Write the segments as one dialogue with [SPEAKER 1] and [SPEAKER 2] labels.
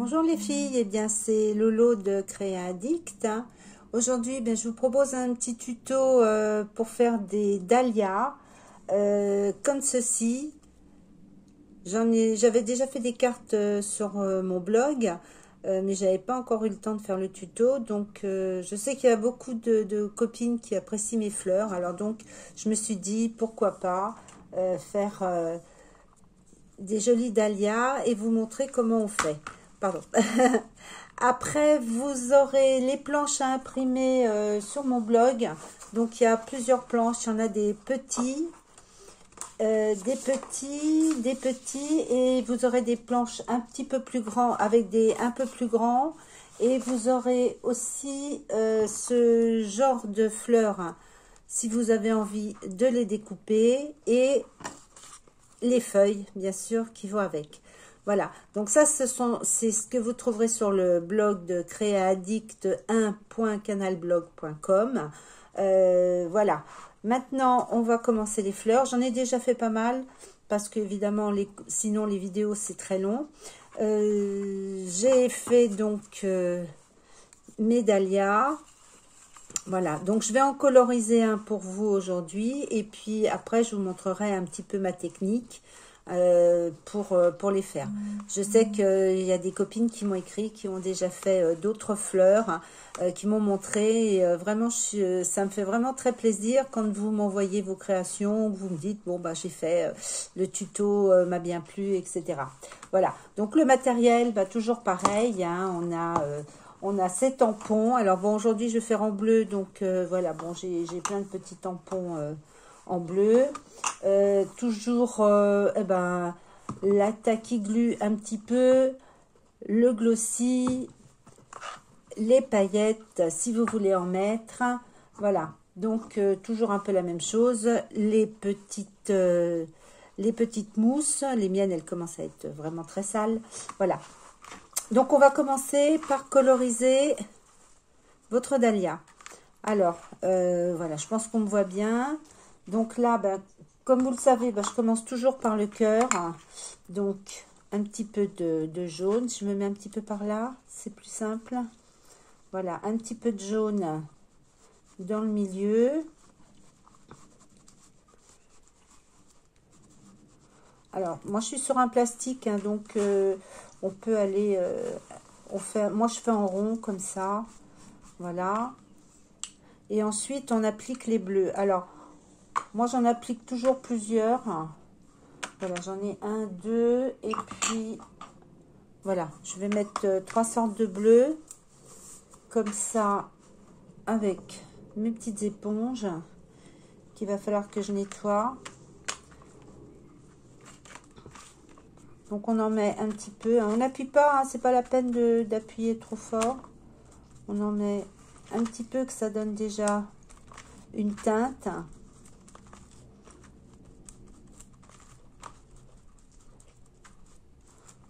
[SPEAKER 1] Bonjour les filles, eh bien c'est Lolo de Créa Addict. Aujourd'hui, je vous propose un petit tuto pour faire des dahlias comme ceci. J'avais déjà fait des cartes sur mon blog, mais j'avais pas encore eu le temps de faire le tuto. Donc je sais qu'il y a beaucoup de copines qui apprécient mes fleurs. Alors donc je me suis dit pourquoi pas faire des jolis dahlias et vous montrer comment on fait. Pardon. Après, vous aurez les planches à imprimer sur mon blog. Donc, il y a plusieurs planches. Il y en a des petits, des petits. Et vous aurez des planches un petit peu plus grands avec des un peu plus grands. Et vous aurez aussi ce genre de fleurs, hein, si vous avez envie de les découper. Et les feuilles, bien sûr, qui vont avec. Voilà, donc ça, c'est ce que vous trouverez sur le blog de créaaddict1.canalblog.com. Voilà, maintenant, on va commencer les fleurs. J'en ai déjà fait pas mal, parce que évidemment, sinon les vidéos, c'est très long. J'ai fait donc mes dahlias. Voilà, donc je vais en coloriser un pour vous aujourd'hui. Et puis après, je vous montrerai un petit peu ma technique. Pour les faire. Je sais qu'il y a des copines qui m'ont écrit, qui ont déjà fait d'autres fleurs, qui m'ont montré. Et, vraiment, ça me fait vraiment très plaisir quand vous m'envoyez vos créations, vous me dites, bon, j'ai fait le tuto, m'a bien plu, etc. Voilà, donc le matériel, toujours pareil, hein, on a ces tampons. Alors bon, aujourd'hui, je vais faire en bleu, donc voilà, bon, j'ai plein de petits tampons en bleu. Toujours la tacky glue un petit peu, le glossy, les paillettes si vous voulez en mettre. Voilà, donc toujours un peu la même chose. Les petites mousses, les miennes elles commencent à être vraiment très sales. Voilà, donc on va commencer par coloriser votre dahlia. Alors voilà, je pense qu'on me voit bien. Donc là, comme vous le savez, je commence toujours par le cœur. Donc, un petit peu de jaune. Je me mets un petit peu par là, c'est plus simple. Voilà, un petit peu de jaune dans le milieu. Alors, moi, je suis sur un plastique, hein, donc on peut aller... moi, je fais en rond, comme ça. Voilà. Et ensuite, on applique les bleus. Alors, moi, j'en applique toujours plusieurs. Voilà, j'en ai un, deux, et puis voilà, je vais mettre 3 sortes de bleus, comme ça, avec mes petites éponges, qu'il va falloir que je nettoie. Donc on en met un petit peu, hein. On n'appuie pas, hein, c'est pas la peine d'appuyer trop fort. On en met un petit peu, que ça donne déjà une teinte.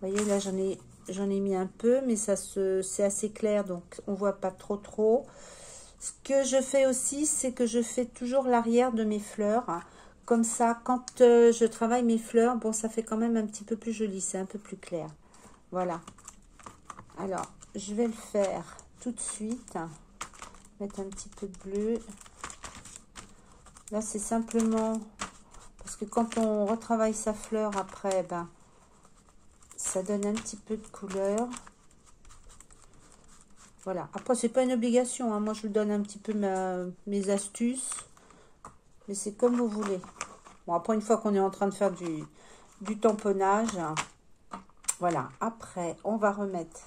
[SPEAKER 1] Vous voyez, là, j'en ai mis un peu, mais c'est assez clair, donc on voit pas trop. Ce que je fais aussi, c'est que je fais toujours l'arrière de mes fleurs. Comme ça, quand je travaille mes fleurs, bon, ça fait quand même un petit peu plus joli, c'est un peu plus clair. Voilà. Alors, je vais le faire tout de suite. Mettre un petit peu de bleu. Là, c'est simplement parce que quand on retravaille sa fleur après, ça donne un petit peu de couleur. Voilà. Après, c'est pas une obligation, hein. Moi, je vous donne un petit peu mes astuces. Mais c'est comme vous voulez. Bon, après, une fois qu'on est en train de faire du tamponnage, voilà. Après, on va remettre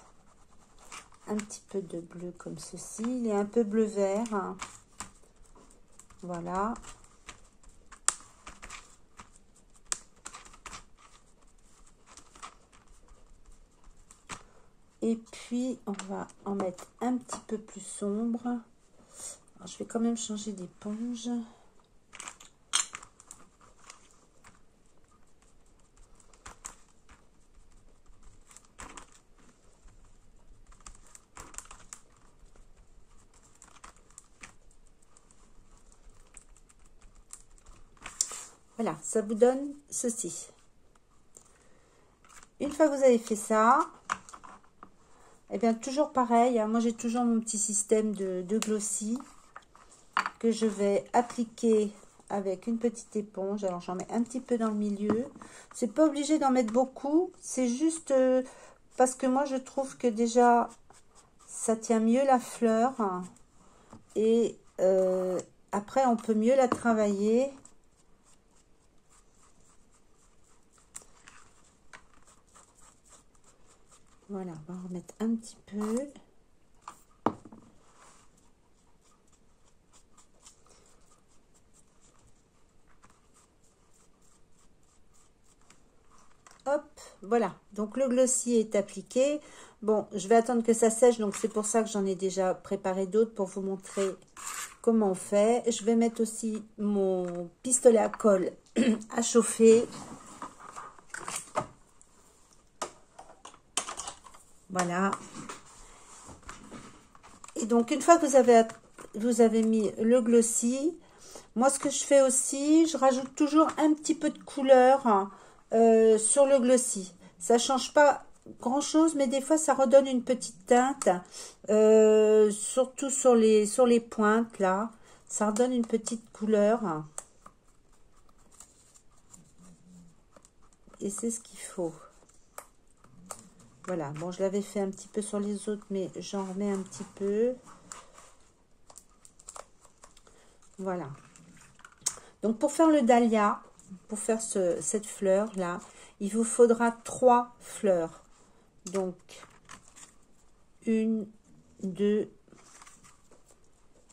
[SPEAKER 1] un petit peu de bleu comme ceci. Il est un peu bleu-vert, hein. Voilà. Et puis, on va en mettre un petit peu plus sombre. Alors, je vais quand même changer d'éponge. Voilà, ça vous donne ceci. Une fois que vous avez fait ça, Eh bien, toujours pareil, hein, moi j'ai toujours mon petit système de glossy que je vais appliquer avec une petite éponge. Alors, j'en mets un petit peu dans le milieu. C'est pas obligé d'en mettre beaucoup, c'est juste parce que moi je trouve que déjà ça tient mieux la fleur, hein, et après on peut mieux la travailler. Voilà, on va en remettre un petit peu. Hop, voilà. Donc le glossy est appliqué. Bon, je vais attendre que ça sèche, donc c'est pour ça que j'en ai déjà préparé d'autres pour vous montrer comment on fait. Je vais mettre aussi mon pistolet à colle à chauffer. Voilà. Et donc, une fois que vous avez mis le glossy, moi, ce que je fais aussi, je rajoute toujours un petit peu de couleur, hein, sur le glossy. Ça change pas grand-chose, mais des fois, ça redonne une petite teinte, surtout sur les pointes, là. Ça redonne une petite couleur. Et c'est ce qu'il faut. Voilà, bon, je l'avais fait un petit peu sur les autres, mais j'en remets un petit peu. Voilà. Donc, pour faire le dahlia, pour faire cette fleur-là, il vous faudra 3 fleurs. Donc, 1, 2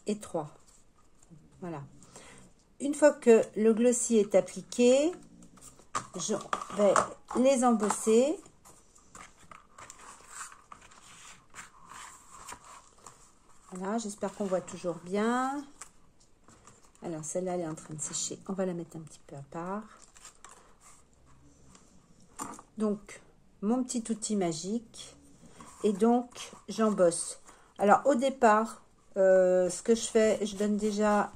[SPEAKER 1] et 3. Voilà. Une fois que le glossy est appliqué, je vais les embosser. Voilà, j'espère qu'on voit toujours bien. Alors, celle-là, elle est en train de sécher. On va la mettre un petit peu à part. Donc, mon petit outil magique. Et donc, j'embosse. Alors, au départ, ce que je fais, je donne déjà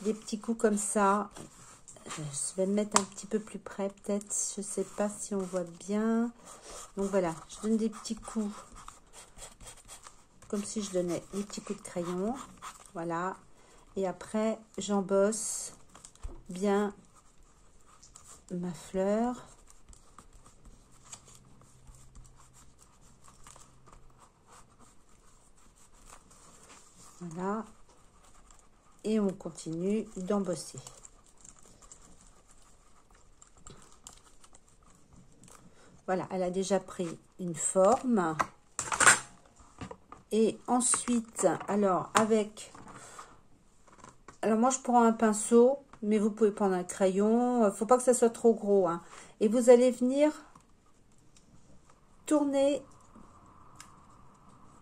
[SPEAKER 1] des petits coups comme ça. Je vais me mettre un petit peu plus près, peut-être. Je ne sais pas si on voit bien. Donc, voilà. Je donne des petits coups. Comme si je donnais des petits coups de crayon. Voilà. Et après, j'embosse bien ma fleur. Voilà. Et on continue d'embosser. Voilà, elle a déjà pris une forme. Et ensuite, alors moi je prends un pinceau, mais vous pouvez prendre un crayon. Faut pas que ça soit trop gros, hein. Et vous allez venir tourner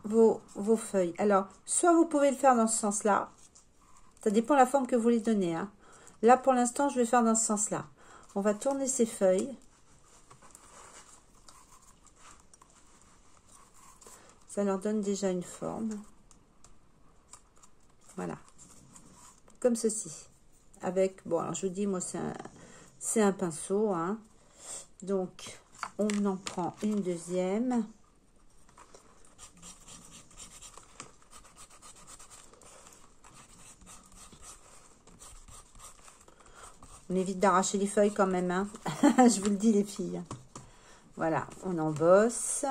[SPEAKER 1] vos feuilles. Alors, soit vous pouvez le faire dans ce sens-là. Ça dépend de la forme que vous voulez donner, hein. Là, pour l'instant, je vais faire dans ce sens-là. On va tourner ces feuilles. Ça leur donne déjà une forme. Voilà. Comme ceci. Avec, bon, alors je vous dis, moi, c'est un pinceau, hein. Donc, on en prend une deuxième. On évite d'arracher les feuilles quand même, hein. Je vous le dis, les filles. Voilà, on embosse.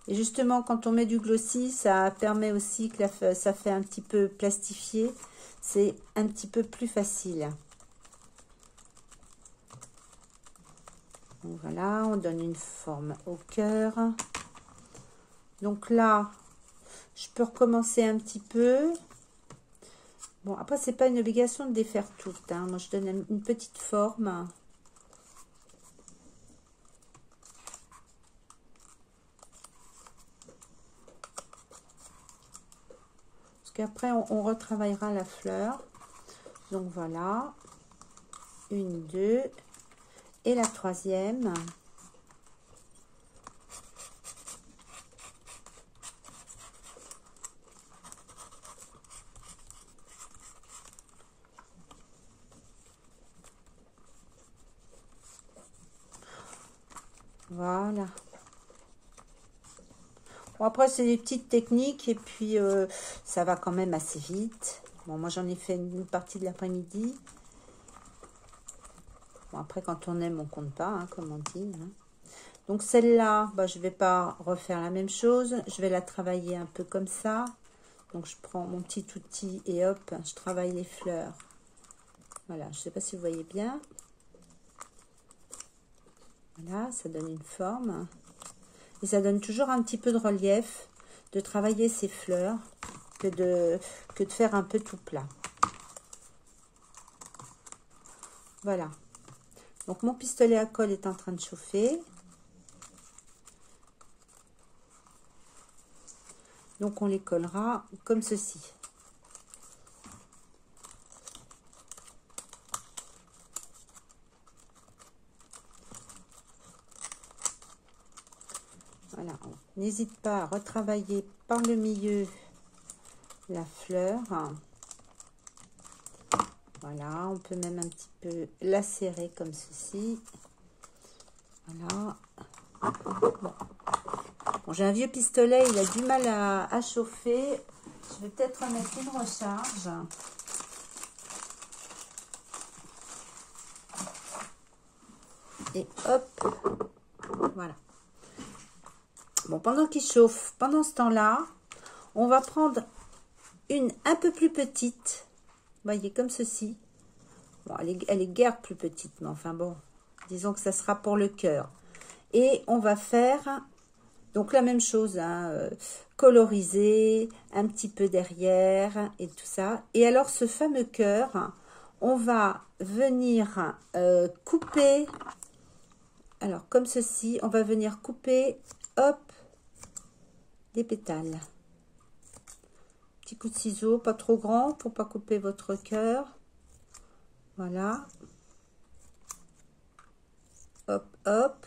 [SPEAKER 1] Et justement, quand on met du glossy, ça permet aussi que ça fait un petit peu plastifié. C'est un petit peu plus facile. Donc voilà, on donne une forme au cœur. Donc là, je peux recommencer un petit peu. Bon, après, c'est pas une obligation de défaire toutes, hein. Moi, je donne une petite forme. Parce qu'après, on retravaillera la fleur. Donc voilà. Une, deux. Et la troisième. Voilà. Bon, après, c'est des petites techniques et puis ça va quand même assez vite. Bon, moi, j'en ai fait une partie de l'après-midi. Bon, après, quand on aime, on compte pas, hein, comme on dit. Hein. Donc, celle-là, bah, je vais pas refaire la même chose. Je vais la travailler un peu comme ça. Donc, je prends mon petit outil et hop, je travaille les fleurs. Voilà, je sais pas si vous voyez bien. Voilà, ça donne une forme. Et ça donne toujours un petit peu de relief de travailler ces fleurs que de faire un peu tout plat. Voilà. Donc, mon pistolet à colle est en train de chauffer. Donc, on les collera comme ceci. Voilà. N'hésite pas à retravailler par le milieu la fleur. Voilà. On peut même un petit peu la serrer comme ceci. Voilà. Bon, j'ai un vieux pistolet, il a du mal à chauffer. Je vais peut-être remettre une recharge. Et hop, voilà. Bon, pendant qu'il chauffe, pendant ce temps-là, on va prendre une un peu plus petite. Vous voyez, comme ceci. Bon, elle est guère plus petite, mais enfin bon, disons que ça sera pour le cœur. Et on va faire, donc la même chose, hein, coloriser, un petit peu derrière et tout ça. Et alors, ce fameux cœur, on va venir couper, alors comme ceci, on va venir couper, hop, des pétales. Petit coup de ciseau, pas trop grand pour pas couper votre cœur. Voilà. Hop, hop.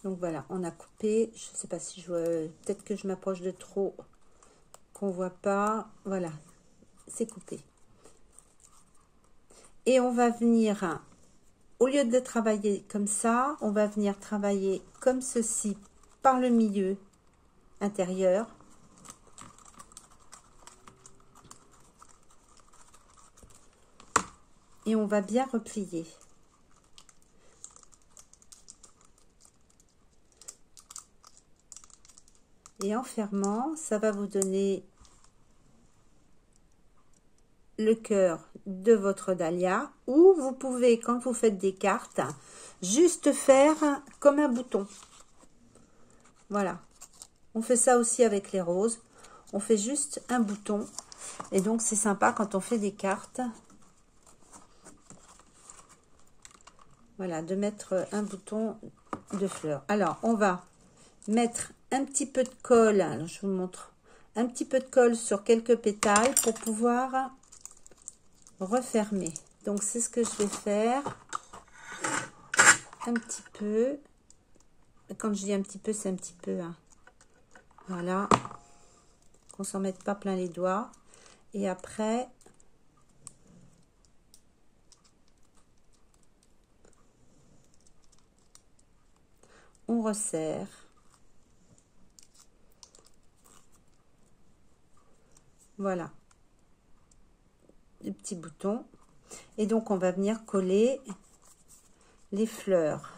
[SPEAKER 1] Donc voilà, on a coupé. Je sais pas si je peut-être que je m'approche de trop, qu'on voit pas. Voilà, c'est coupé. Et on va venir, au lieu de travailler comme ça, on va venir travailler comme ceci par le milieu intérieur. Et on va bien replier. Et en fermant, ça va vous donner le cœur de votre dahlia. Ou vous pouvez, quand vous faites des cartes, juste faire comme un bouton. Voilà. On fait ça aussi avec les roses. On fait juste un bouton. Et donc, c'est sympa quand on fait des cartes. Voilà, de mettre un bouton de fleurs. Alors, on va mettre un petit peu de colle. Alors, je vous montre. Un petit peu de colle sur quelques pétales pour pouvoir refermer. Donc, c'est ce que je vais faire. Un petit peu. Quand je dis un petit peu, c'est un petit peu. Hein. Voilà. Qu'on s'en mette pas plein les doigts. Et après, on resserre. Voilà. Les petits boutons. Et donc, on va venir coller les fleurs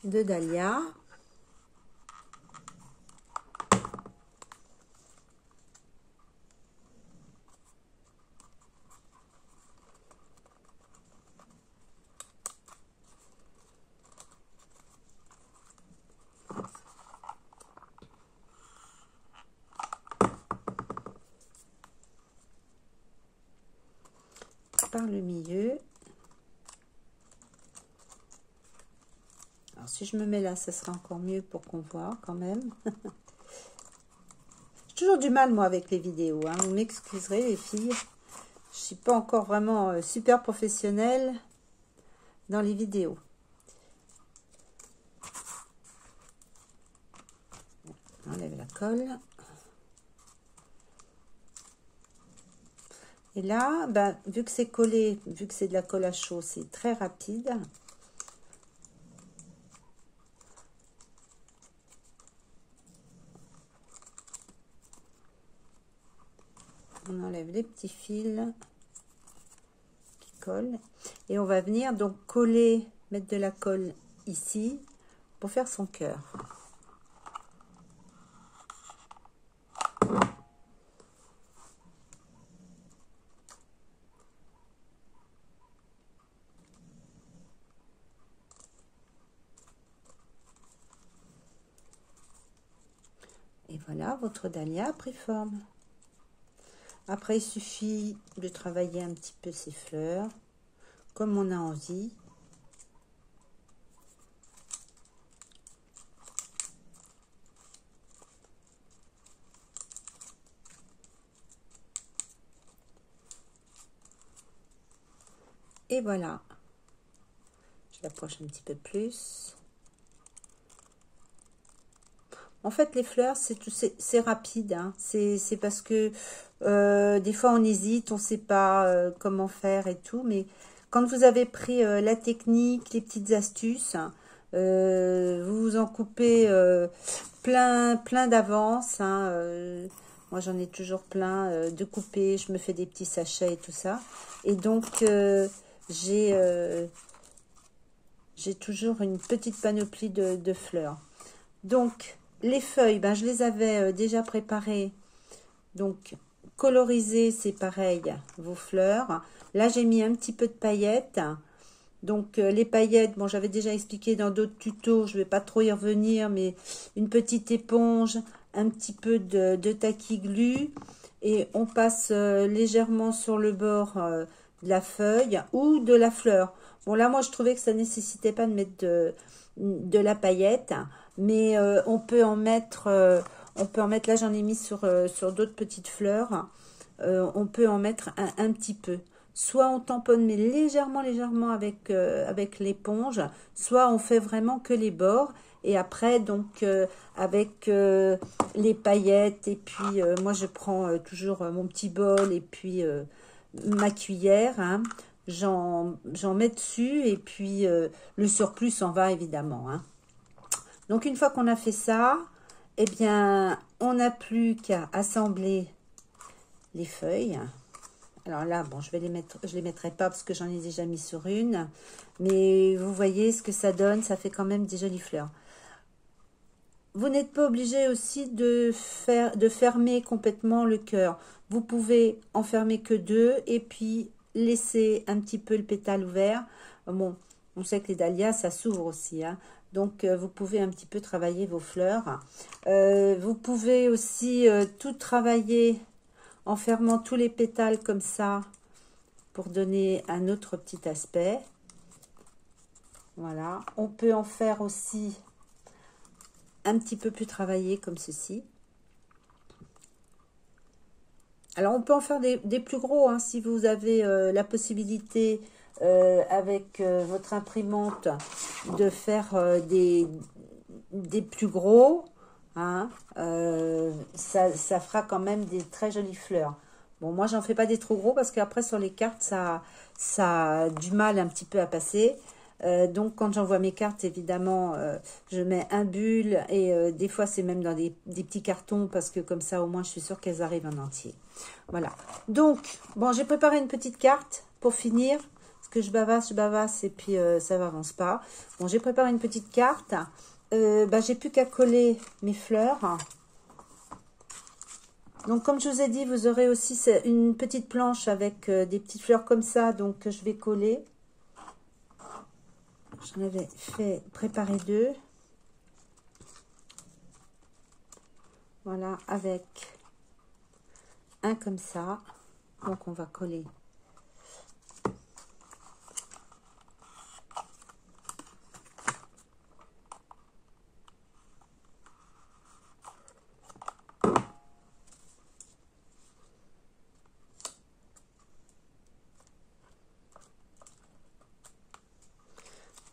[SPEAKER 1] de dahlia. Par le milieu. Alors, si je me mets là, ça sera encore mieux pour qu'on voit quand même. J'ai toujours du mal, moi, avec les vidéos. Hein. Vous m'excuserez, les filles. Je suis pas encore vraiment super professionnelle dans les vidéos. On enlève la colle. Et là, ben, vu que c'est collé, vu que c'est de la colle à chaud, c'est très rapide. On enlève les petits fils qui collent. Et on va venir donc coller, mettre de la colle ici pour faire son cœur. Et voilà, votre dahlia a pris forme. Après, il suffit de travailler un petit peu ses fleurs, comme on a envie. Et voilà. Je l'approche un petit peu plus. En fait, les fleurs, c'est rapide. Hein. C'est parce que des fois, on hésite, on ne sait pas comment faire et tout. Mais quand vous avez pris la technique, les petites astuces, vous vous en coupez plein d'avance. Hein, moi, j'en ai toujours plein de coupés. Je me fais des petits sachets et tout ça. Et donc, j'ai toujours une petite panoplie de fleurs. Donc, les feuilles, ben, je les avais déjà préparées. Donc, coloriser, c'est pareil, vos fleurs. Là, j'ai mis un petit peu de paillettes. Donc, les paillettes, bon, j'avais déjà expliqué dans d'autres tutos, je ne vais pas trop y revenir, mais une petite éponge, un petit peu de tacky glue. Et on passe légèrement sur le bord de la feuille ou de la fleur. Bon, là, moi, je trouvais que ça ne nécessitait pas de mettre de la paillette. Mais on peut en mettre, là j'en ai mis sur d'autres petites fleurs, on peut en mettre un petit peu. Soit on tamponne mais légèrement avec l'éponge, soit on fait vraiment que les bords. Et après donc avec les paillettes et puis moi je prends toujours mon petit bol et puis ma cuillère, hein, j'en mets dessus et puis le surplus s'en va évidemment, hein. Donc, une fois qu'on a fait ça, eh bien, on n'a plus qu'à assembler les feuilles. Alors là, bon, je les mettrai pas parce que j'en ai déjà mis sur une. Mais vous voyez ce que ça donne, ça fait quand même des jolies fleurs. Vous n'êtes pas obligé aussi de fermer complètement le cœur. Vous pouvez en fermer que 2 et puis laisser un petit peu le pétale ouvert. Bon, on sait que les dahlias, ça s'ouvre aussi, hein. Donc, vous pouvez un petit peu travailler vos fleurs. Vous pouvez aussi tout travailler en fermant tous les pétales comme ça pour donner un autre petit aspect. Voilà. On peut en faire aussi un petit peu plus travaillé comme ceci. Alors, on peut en faire des plus gros, hein, si vous avez la possibilité avec votre imprimante de faire des plus gros, hein, ça fera quand même des très jolies fleurs. Bon, moi, j'en fais pas des trop gros parce qu'après, sur les cartes, ça a du mal un petit peu à passer. Donc, quand j'envoie mes cartes, évidemment, je mets un bulle et des fois, c'est même dans des petits cartons parce que comme ça, au moins, je suis sûre qu'elles arrivent en entier. Voilà. Donc, bon, j'ai préparé une petite carte pour finir parce que je bavasse et puis ça n'avance pas. Bon, j'ai préparé une petite carte. J'ai plus qu'à coller mes fleurs. Donc, comme je vous ai dit, vous aurez aussi une petite planche avec des petites fleurs comme ça. Donc, je vais coller. J'en avais fait préparer 2. Voilà, avec un comme ça. Donc, on va coller.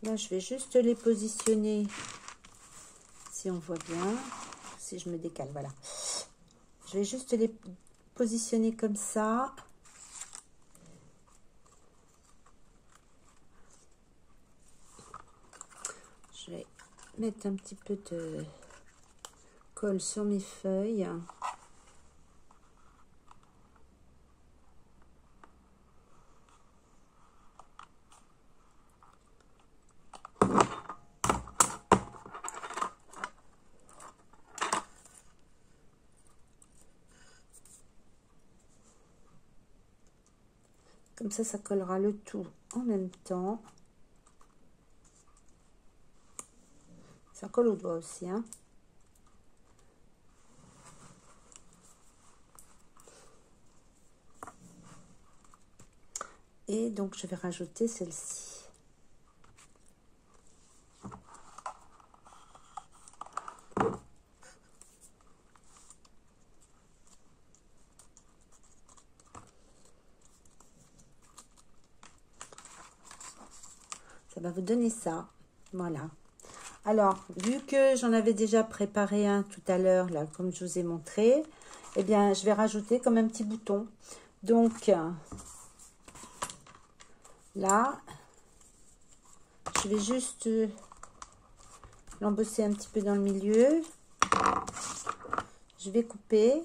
[SPEAKER 1] Là, je vais juste les positionner, si on voit bien, si je me décale, voilà. Je vais juste les positionner comme ça. Je vais mettre un petit peu de colle sur mes feuilles. Comme ça collera le tout en même temps. Ça colle au doigt aussi, hein. Et donc, je vais rajouter celle-ci. Ça va vous donner ça. Voilà. Alors, vu que j'en avais déjà préparé un tout à l'heure, là, comme je vous ai montré, eh bien, je vais rajouter comme un petit bouton. Donc, là, je vais juste l'embosser un petit peu dans le milieu. Je vais couper.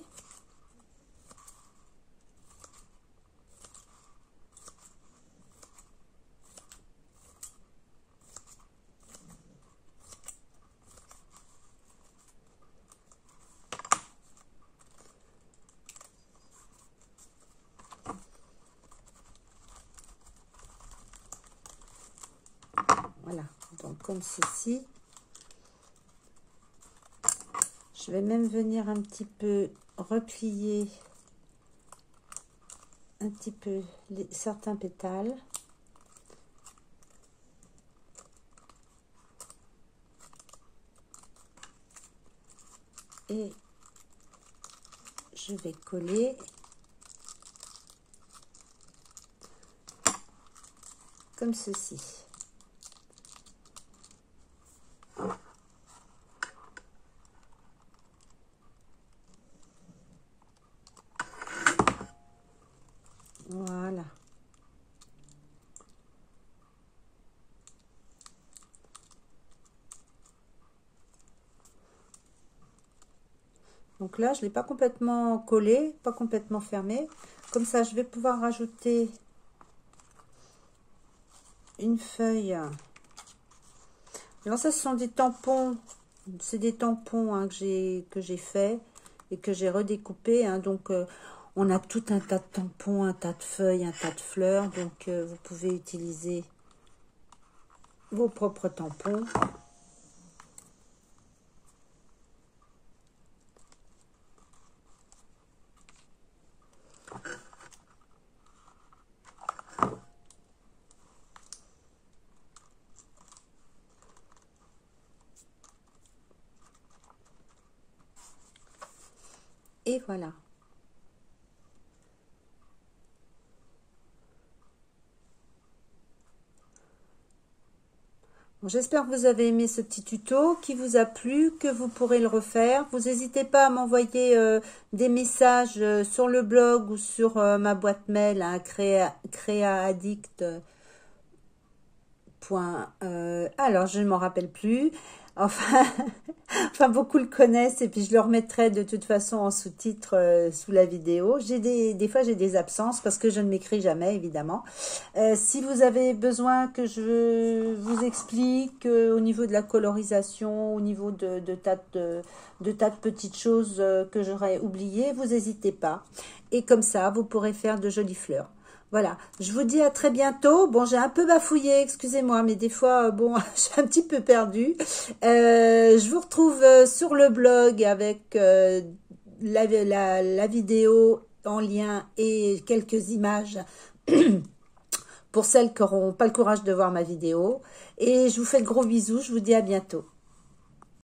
[SPEAKER 1] Voilà, donc comme ceci. Je vais même venir un petit peu replier un petit peu certains pétales. Et je vais coller comme ceci. Voilà. Donc là, je ne l'ai pas complètement collé, pas complètement fermé. Comme ça, je vais pouvoir rajouter une feuille. Alors ça, ce sont des tampons. C'est des tampons, hein, que j'ai fait et que j'ai redécoupé. Hein. Donc, on a tout un tas de tampons, un tas de feuilles, un tas de fleurs. Donc, vous pouvez utiliser vos propres tampons. Et voilà. Bon, j'espère que vous avez aimé ce petit tuto, qui vous a plu, que vous pourrez le refaire. Vous n'hésitez pas à m'envoyer des messages sur le blog ou sur ma boîte mail, hein, créaaddict. Alors, je ne m'en rappelle plus. Enfin, enfin, beaucoup le connaissent et puis je le remettrai de toute façon en sous-titre sous la vidéo. Des fois, j'ai des absences parce que je ne m'écris jamais, évidemment. Si vous avez besoin que je vous explique au niveau de la colorisation, au niveau de tas de petites choses que j'aurais oubliées, vous n'hésitez pas. Et comme ça, vous pourrez faire de jolies fleurs. Voilà, je vous dis à très bientôt. Bon, j'ai un peu bafouillé, excusez-moi, mais des fois, bon, j'ai un petit peu perdu. Je vous retrouve sur le blog avec la vidéo en lien et quelques images pour celles qui n'auront pas le courage de voir ma vidéo. Et je vous fais de gros bisous, je vous dis à bientôt.